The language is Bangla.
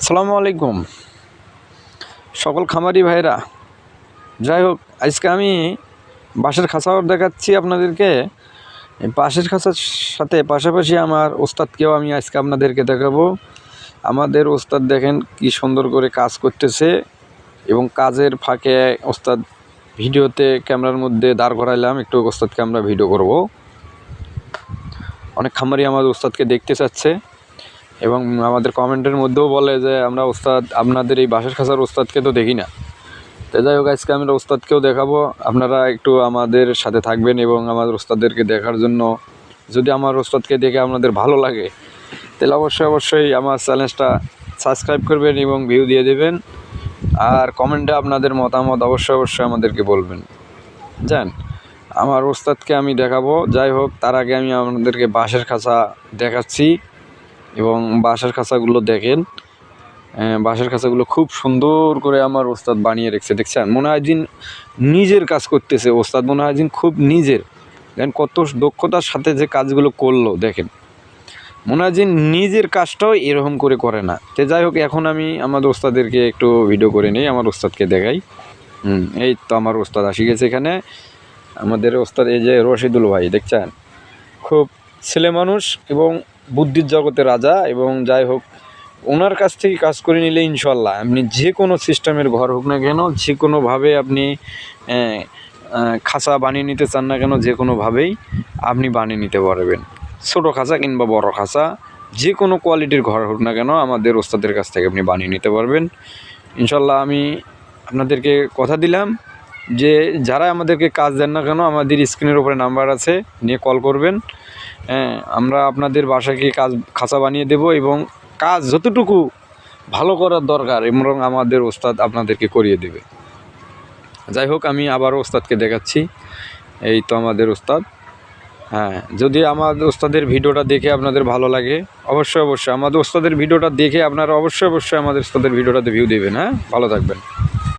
আসসালামু আলাইকুম সকল খামারি ভাইরা। যাই হোক, আজকে আমি বাঁশের খাঁচাও দেখাচ্ছি আপনাদেরকে। বাঁশের খাঁচার সাথে পাশাপাশি আমার ওস্তাদকেও আমি আজকে আপনাদেরকে দেখাবো। আমাদের ওস্তাদ দেখেন কি সুন্দর করে কাজ করতেছে, এবং কাজের ফাঁকে ওস্তাদ ভিডিওতে ক্যামেরার মধ্যে দাঁড় করাইলাম, একটু ওস্তাদকে আমরা ভিডিও করব। অনেক খামারি আমাদের ওস্তাদকে দেখতে চাচ্ছে এবং আমাদের কমেন্টের মধ্যেও বলে যে আমরা ওস্তাদ আপনাদের এই বাঁশের খাঁচার ওস্তাদকে তো দেখি না। তো যাই হোক, আজকে আমরা ওস্তাদকেও দেখাবো। আপনারা একটু আমাদের সাথে থাকবেন এবং আমাদের ওস্তাদদেরকে দেখার জন্য, যদি আমার ওস্তাদকে দেখে আপনাদের ভালো লাগে তাহলে অবশ্যই আমার চ্যানেলটা সাবস্ক্রাইব করবেন এবং ভিউ দিয়ে দেবেন। আর কমেন্টে আপনাদের মতামত অবশ্যই আমাদেরকে বলবেন। জান, আমার ওস্তাদকে আমি দেখাবো। যাই হোক, তার আগে আমি আপনাদেরকে বাঁশের খাঁচা দেখাচ্ছি এবং বাঁশের খাঁচাগুলো দেখেন। বাঁশের খাঁচাগুলো খুব সুন্দর করে আমার ওস্তাদ বানিয়ে রেখেছে, দেখছেন? মনে হয় দিন নিজের কাজ করতেছে ওস্তাদ, মনে হয় দিন খুব নিজের। দেখেন কত দক্ষতার সাথে যে কাজগুলো করলো, দেখেন মনে হয় যে নিজের কাজটাও এরকম করে করে না। তো যাই হোক, এখন আমি আমাদের ওস্তাদেরকে একটু ভিডিও করে নিই, আমার ওস্তাদকে দেখাই। এই তো আমার ওস্তাদ আসি গেছে এখানে। আমাদের ওস্তাদ এই যে রশিদুল ভাই, দেখছেন? খুব ছেলে মানুষ এবং বুদ্ধির জগতে রাজা। এবং যাই হোক, ওনার কাছ থেকে কাজ করে নিলে ইনশাল্লাহ আপনি যে কোনো সিস্টেমের ঘর হোক না কেন, যে কোনোভাবে আপনি খাঁচা বানিয়ে নিতে চান না কেন, যে কোনোভাবেই আপনি বানিয়ে নিতে পারবেন। ছোটো খাঁচা কিংবা বড় খাঁচা, যে কোনো কোয়ালিটির ঘর হোক না কেন আমাদের ওস্তাদের কাছ থেকে আপনি বানিয়ে নিতে পারবেন ইনশাল্লাহ। আমি আপনাদেরকে কথা দিলাম যে যারা আমাদেরকে কাজ দেন না কেন, আমাদের স্ক্রিনের উপরে নাম্বার আছে, নিয়ে কল করবেন। আমরা আপনাদের বাসাকে খাঁচা বানিয়ে দেব এবং কাজ যতটুকু ভালো করার দরকার এবং আমাদের ওস্তাদ আপনাদেরকে করিয়ে দেবে। যাই হোক, আমি আবারও ওস্তাদকে দেখাচ্ছি। এই তো আমাদের ওস্তাদ। যদি আমাদের ওস্তাদের ভিডিওটা দেখে আপনাদের ভালো লাগে, অবশ্যই আমাদের ওস্তাদের ভিডিওটা দেখে আপনারা অবশ্যই আমাদের ওস্তাদের ভিডিওটাতে ভিউ দেবেন। ভালো থাকবেন।